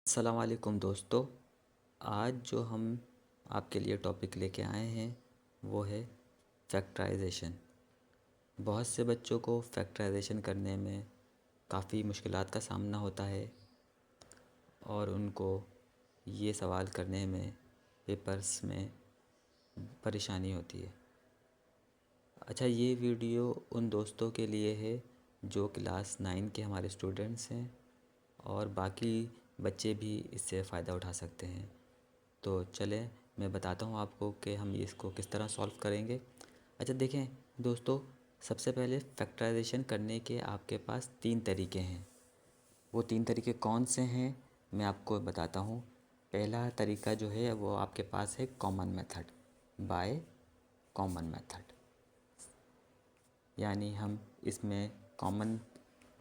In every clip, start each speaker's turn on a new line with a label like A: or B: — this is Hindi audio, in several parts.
A: अस्सलाम वालेकुम दोस्तों। आज जो हम आपके लिए टॉपिक लेके आए हैं वो है फैक्टराइजेशन। बहुत से बच्चों को फैक्टराइजेशन करने में काफ़ी मुश्किलात का सामना होता है और उनको ये सवाल करने में पेपर्स में परेशानी होती है। अच्छा, ये वीडियो उन दोस्तों के लिए है जो क्लास 9 के हमारे स्टूडेंट्स हैं और बाकी बच्चे भी इससे फ़ायदा उठा सकते हैं। तो चलें मैं बताता हूँ आपको कि हम इसको किस तरह सॉल्व करेंगे। अच्छा देखें दोस्तों, सबसे पहले फैक्टराइजेशन करने के आपके पास 3 तरीके हैं। वो 3 तरीके कौन से हैं मैं आपको बताता हूँ। पहला तरीका जो है वो आपके पास है common method, bye common method, यानी हम इसमें कॉमन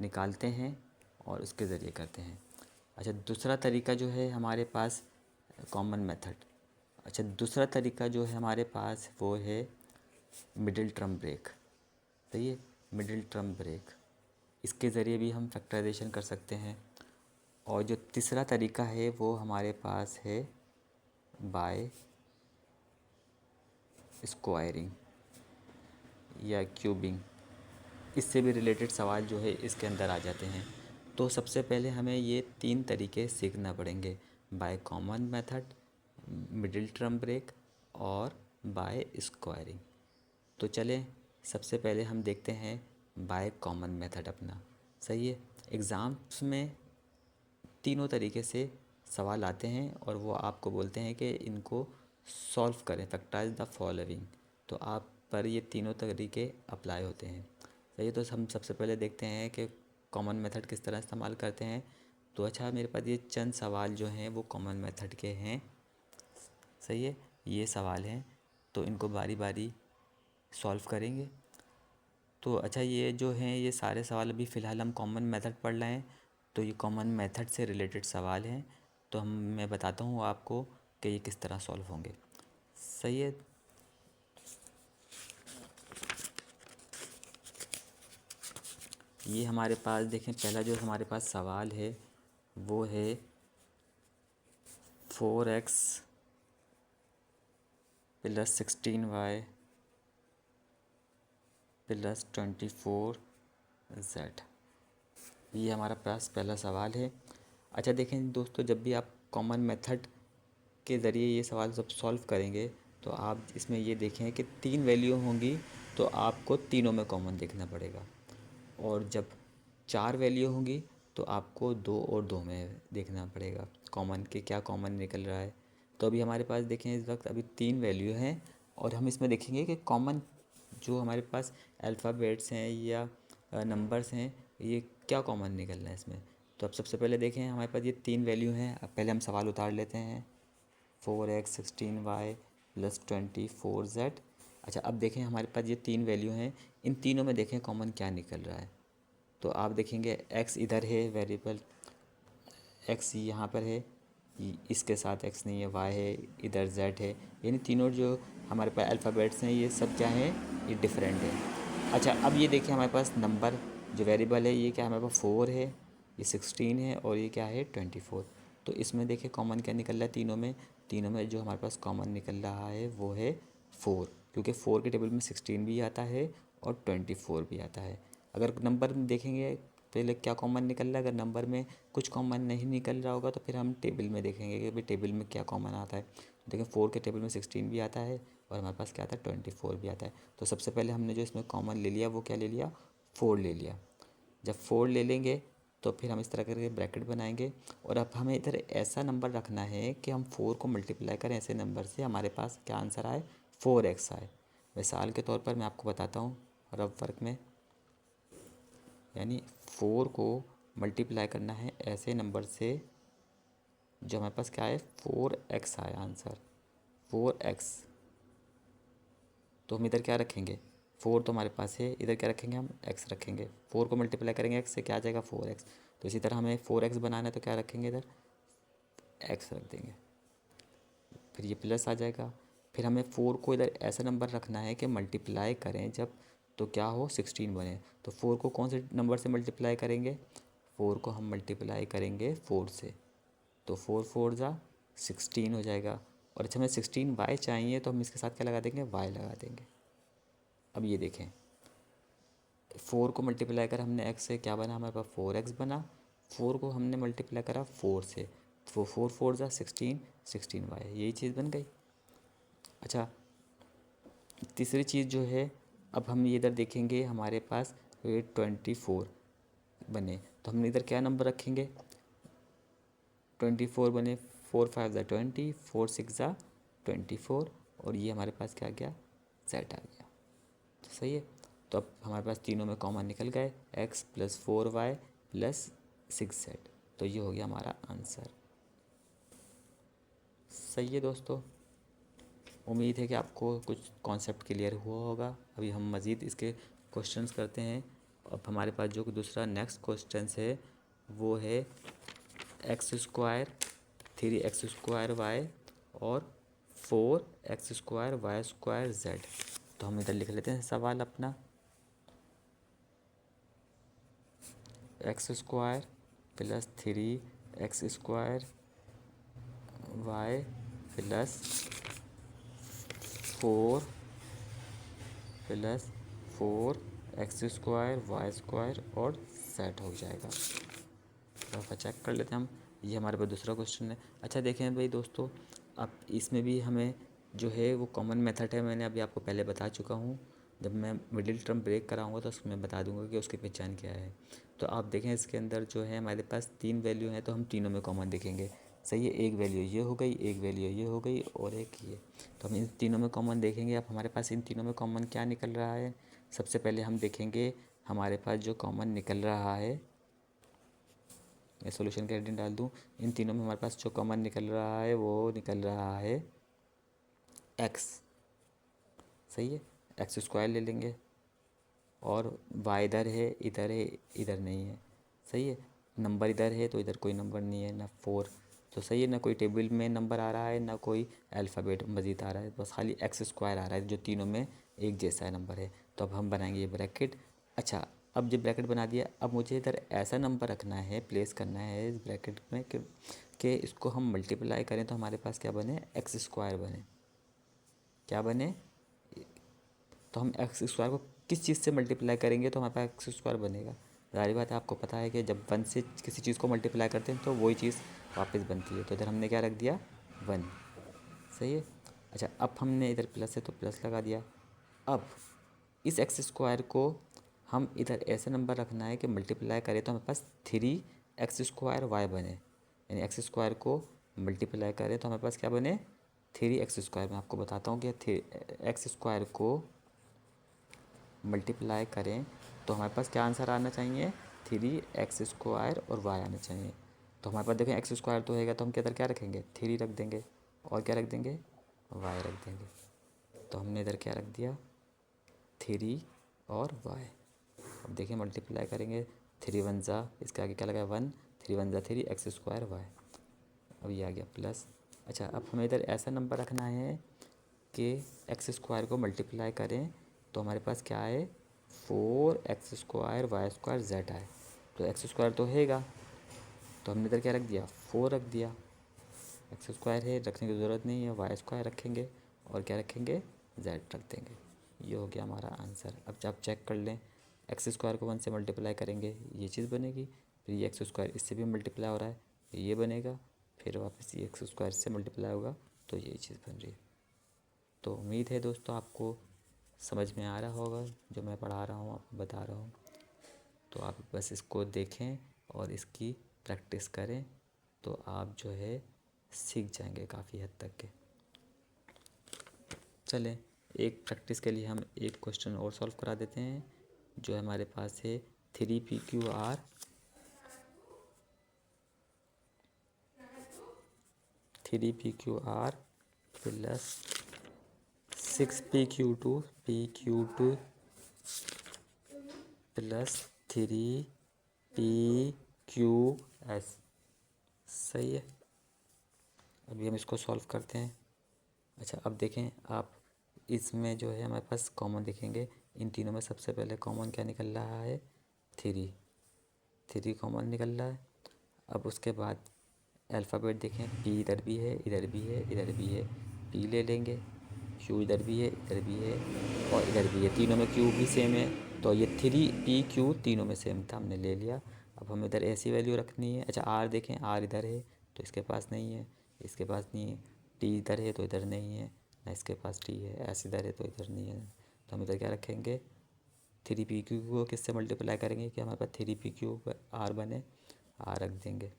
A: निकालते हैं और उसके ज़रिए करते हैं। अच्छा, दूसरा तरीका जो है हमारे पास कॉमन मेथड। अच्छा, दूसरा तरीका जो है हमारे पास वो है मिडिल टर्म ब्रेक। सही है, मिडिल टर्म ब्रेक, इसके ज़रिए भी हम फैक्टराइजेशन कर सकते हैं। और जो तीसरा तरीका है वो हमारे पास है बाय स्क्वायरिंग या क्यूबिंग। इससे भी रिलेटेड सवाल जो है इसके अंदर आ जाते हैं। तो सबसे पहले हमें ये 3 तरीके सीखना पड़ेंगे, by common method, middle term break और बाय स्क्वायरिंग। तो चलें सबसे पहले हम देखते हैं बाय कॉमन मेथड अपना। सही है, एग्ज़ाम्स में तीनों तरीके से सवाल आते हैं और वो आपको बोलते हैं कि इनको सॉल्व करें, फैक्टराइज द फॉलोइंग। तो आप पर ये तीनों तरीके अप्लाई होते हैं। सही है, तो हम सबसे पहले देखते हैं कि कॉमन मेथड किस तरह इस्तेमाल करते हैं। तो अच्छा, मेरे पास ये चंद सवाल जो हैं वो कॉमन मेथड के हैं। सही है, ये सवाल हैं तो इनको बारी बारी सॉल्व करेंगे। तो अच्छा, ये जो हैं ये सारे सवाल अभी फ़िलहाल हम कॉमन मेथड पढ़ रहे हैं, तो ये कॉमन मेथड से रिलेटेड सवाल हैं। तो मैं बताता हूँ आपको कि ये किस तरह सॉल्व होंगे। सही है, ये हमारे पास देखें, पहला जो हमारे पास सवाल है वो है 4x plus 16y plus 24z। ये हमारा पास पहला सवाल है। अच्छा देखें दोस्तों, जब भी आप कॉमन मेथड के ज़रिए ये सवाल जब सॉल्व करेंगे तो आप इसमें ये देखें कि 3 वैल्यू होंगी तो आपको तीनों में कॉमन देखना पड़ेगा, और जब 4 वैल्यू होंगी तो आपको 2 और 2 में देखना पड़ेगा कॉमन के क्या कॉमन निकल रहा है। तो अभी हमारे पास देखें इस वक्त अभी 3 वैल्यू हैं और हम इसमें देखेंगे कि कॉमन जो हमारे पास अल्फ़ाबेट्स हैं या नंबर्स हैं ये क्या कॉमन निकल रहा है इसमें। तो अब सबसे पहले देखें हमारे पास ये 3 वैल्यू हैं। अब पहले हम सवाल उतार लेते हैं, 4x 16y प्लस 24z। अच्छा, अब देखें हमारे पास ये 3 वैल्यू हैं, इन तीनों में देखें कॉमन क्या निकल रहा है। तो आप देखेंगे x इधर है वेरिएबल, x यहाँ पर है, इसके साथ x नहीं है, y है, इधर z है, यानी तीनों जो हमारे पास अल्फ़ाबेट्स हैं ये सब क्या है, ये डिफरेंट है। अच्छा, अब ये देखिए हमारे पास नंबर जो वेरिएबल है ये क्या है, हमारे पास 4 है, ये 16 है और ये क्या है 24। तो इसमें देखिए कॉमन क्या निकल रहा है तीनों में जो हमारे पास कॉमन निकल रहा है वो है 4, क्योंकि 4 के टेबल में 16 भी आता है और 24 भी आता है। अगर नंबर में देखेंगे पहले क्या कॉमन निकल रहा है, अगर नंबर में कुछ कॉमन नहीं निकल रहा होगा तो फिर हम टेबल में देखेंगे कि भाई टेबल में क्या कॉमन आता है। तो देखें 4 के टेबल में 16 भी आता है और हमारे पास क्या आता है 24 भी आता है। तो सबसे पहले हमने जो इसमें कॉमन ले लिया वो क्या ले लिया, 4 ले लिया। जब 4 ले लेंगे तो फिर हम इस तरह करके ब्रैकेट बनाएंगे और अब हमें इधर ऐसा नंबर रखना है कि हम 4 को मल्टीप्लाई करें ऐसे नंबर से हमारे पास क्या आंसर आए, 4x आए। मिसाल के तौर पर मैं आपको बताता हूँ रफ वर्क में, यानी 4 को मल्टीप्लाई करना है ऐसे नंबर से जो हमारे पास क्या है 4x आया आंसर, 4x। तो हम इधर क्या रखेंगे, 4 तो हमारे पास है, इधर क्या रखेंगे हम x रखेंगे। 4 को मल्टीप्लाई करेंगे x से क्या आ जाएगा 4x। तो इसी तरह हमें 4x बनाना है तो क्या रखेंगे इधर x रख देंगे, फिर ये प्लस आ जाएगा। फिर हमें 4 को इधर ऐसा नंबर रखना है कि मल्टीप्लाई करें जब तो क्या हो 16 बने। तो 4 को कौन से नंबर से मल्टीप्लाई करेंगे, 4 को हम मल्टीप्लाई करेंगे 4 से। तो 4 4 ज़ा 16 हो जाएगा। और अच्छा हमें 16y चाहिए तो हम इसके साथ क्या लगा देंगे, y लगा देंगे। अब ये देखें 4 को मल्टीप्लाई कर हमने x से, क्या बना हमारे पास 4x बना। 4 को हमने मल्टीप्लाई करा 4 से, तो 4 4 ज़ा 16, 16y, यही चीज़ बन गई। अच्छा तीसरी चीज़ जो है, अब हम ये इधर देखेंगे हमारे पास ये 24 बने, तो हम इधर क्या नंबर रखेंगे, 24 बने, 4 5 ज़ा 20, 4 6 ज़ा 24, और ये हमारे पास क्या आ गया, सेट आ गया। तो सही है। तो अब हमारे पास तीनों में कॉमन निकल गए, x + 4y + 6z, तो ये हो गया हमारा आंसर। सही है दोस्तों, उम्मीद है कि आपको कुछ कॉन्सेप्ट क्लियर हुआ होगा। अभी हम मज़ीद इसके क्वेश्चंस करते हैं। अब हमारे पास जो दूसरा नेक्स्ट क्वेश्चंस है वो है x² 3x² y और 4x² y² z। तो हम इधर लिख लेते हैं सवाल अपना, x² + 3x² y + 4 + 4x² y² और z हो जाएगा। तो आप चेक कर लेते हैं हम, ये हमारे पास दूसरा क्वेश्चन है। अच्छा देखें भाई दोस्तों, अब इसमें भी हमें जो है वो कॉमन मेथड है, मैंने अभी आपको पहले बता चुका हूँ। जब मैं मिडिल टर्म ब्रेक कराऊंगा तो उसमें बता दूंगा कि उसकी पहचान क्या है। तो आप देखें इसके अंदर जो है हमारे पास 3 वैल्यू हैं, तो हम तीनों में कॉमन देखेंगे। सही है, एक वैल्यू ये हो गई, एक वैल्यू ये हो गई और एक ये। तो हम इन तीनों में कॉमन देखेंगे। अब हमारे पास इन तीनों में कॉमन क्या निकल रहा है, सबसे पहले हम देखेंगे हमारे पास जो कॉमन निकल रहा है, मैं सॉल्यूशन के हेडिंग डाल दूँ, इन तीनों में हमारे पास जो कॉमन निकल रहा है वो निकल रहा है x। सही है, x² ले लेंगे और y इधर है, इधर है, इधर नहीं है। सही है, नंबर इधर है तो इधर कोई नंबर नहीं है, ना 4, तो सही है, ना कोई टेबल में नंबर आ रहा है, ना कोई अल्फ़ाबेट मज़ीद आ रहा है, बस खाली x² आ रहा है जो तीनों में एक जैसा नंबर है। तो अब हम बनाएंगे ये ब्रैकेट। अच्छा अब जब ब्रैकेट बना दिया, अब मुझे इधर ऐसा नंबर रखना है, प्लेस करना है इस ब्रैकेट में कि इसको हम मल्टीप्लाई करें तो हमारे पास क्या बने, x² बने। क्या बने, तो हम x² को किस चीज़ से मल्टीप्लाई करेंगे तो हमारे पास x² बनेगा। ज़ाहिर बात है, आपको पता है कि जब 1 से किसी चीज़ को मल्टीप्लाई करते हैं तो वही चीज़ वापस बनती है। तो इधर हमने क्या रख दिया, 1। सही है। अच्छा अब हमने इधर प्लस है तो प्लस लगा दिया। अब इस x² को हम इधर ऐसे नंबर रखना है कि मल्टीप्लाई करें तो हमारे पास 3x² y बने, यानी x² को मल्टीप्लाई करें तो हमारे पास क्या बने, 3x²। मैं आपको बताता हूँ कि x² को मल्टीप्लाई करें तो हमारे पास क्या आंसर आना चाहिए, 3x² और y आना चाहिए। तो हमारे पास देखें x² तो होएगा, तो हम इधर क्या रखेंगे, 3 रख देंगे और क्या रख देंगे, y रख देंगे। तो हमने इधर क्या रख दिया, 3 और y। अब देखिए मल्टीप्लाई करेंगे, 3 1 ज़ा, इसके आगे क्या लगा 1, 3 1 ज़ा 3 x² y। अब ये आ गया प्लस। अच्छा अब हमें इधर ऐसा नंबर रखना है कि x² को मल्टीप्लाई करें तो हमारे पास क्या आए, 4x² y² z आए। तो x² तो हैगा, तो हमने इधर क्या रख दिया, 4 रख दिया। x² है, रखने की ज़रूरत नहीं है, y² रखेंगे और क्या रखेंगे, z रख देंगे। ये हो गया हमारा आंसर। अब आप चेक कर लें, x² को 1 से मल्टीप्लाई करेंगे ये चीज़ बनेगी, फिर ये x² इससे भी मल्टीप्लाई हो रहा है ये बनेगा, फिर वापस ये x² से मल्टीप्लाई होगा तो ये चीज़ बन रही है। तो उम्मीद है दोस्तों आपको समझ में आ रहा होगा जो मैं पढ़ा रहा हूँ, आपको बता रहा हूँ। तो आप बस इसको देखें और इसकी प्रैक्टिस करें तो आप जो है सीख जाएंगे काफ़ी हद तक के। चलें एक प्रैक्टिस के लिए हम एक क्वेश्चन और सॉल्व करा देते हैं, जो हमारे पास है 3 PQR plus 6 PQ2 plus 3 PQS। सही है, अभी हम इसको सॉल्व करते हैं। अच्छा अब देखें आप, इसमें जो है हमारे पास कॉमन देखेंगे, इन तीनों में सबसे पहले कॉमन क्या निकल रहा है, 3 कॉमन निकल रहा है। अब उसके बाद अल्फ़ाबेट देखें, पी इधर भी है, इधर भी है, इधर भी है, पी ले लेंगे, क्यू इधर भी है, इधर भी है और इधर भी है, तीनों में क्यू भी सेम है, तो ये 3 P Q तीनों में सेम था, हमने ले लिया। अब हमें इधर ऐसी वैल्यू रखनी है। अच्छा आर देखें, आर इधर है तो इसके पास नहीं है, इसके पास नहीं है, टी इधर है तो इधर नहीं है ना, इसके पास टी है, एस इधर है तो इधर नहीं है, तो हम इधर क्या रखेंगे, 3 PQ को किससे मल्टीप्लाई करेंगे कि हमारे पास 3 PQ आर बने, आर रख देंगे।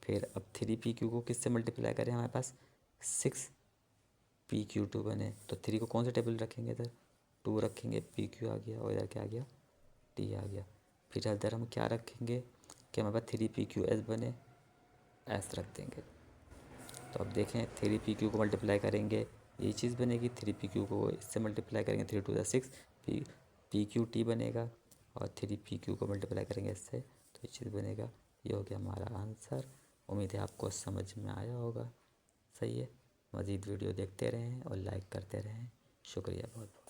A: फिर अब 3 PQ को किससे मल्टीप्लाई करें, हमारे पास 6 PQ2 बने, तो 3 को कौन सा टेबल रखेंगे, इधर 2 रखेंगे, PQ आ गया और इधर क्या आ गया, टी आ गया। फिर इधर हम क्या रखेंगे कि हमारे पास 3 PQS बने, एस रख देंगे। तो अब देखें 3 PQ को मल्टीप्लाई करेंगे ये चीज़ बनेगी, 3 PQ को इससे मल्टीप्लाई करेंगे 3 2 6 PQT बनेगा, और 3 PQ को मल्टीप्लाई करेंगे इससे तो ये चीज़ बनेगा। ये हो गया हमारा आंसर। उम्मीद है आपको समझ में आया होगा। सही है, मज़ीद वीडियो देखते रहें और लाइक करते रहें। शुक्रिया बहुत बहुत।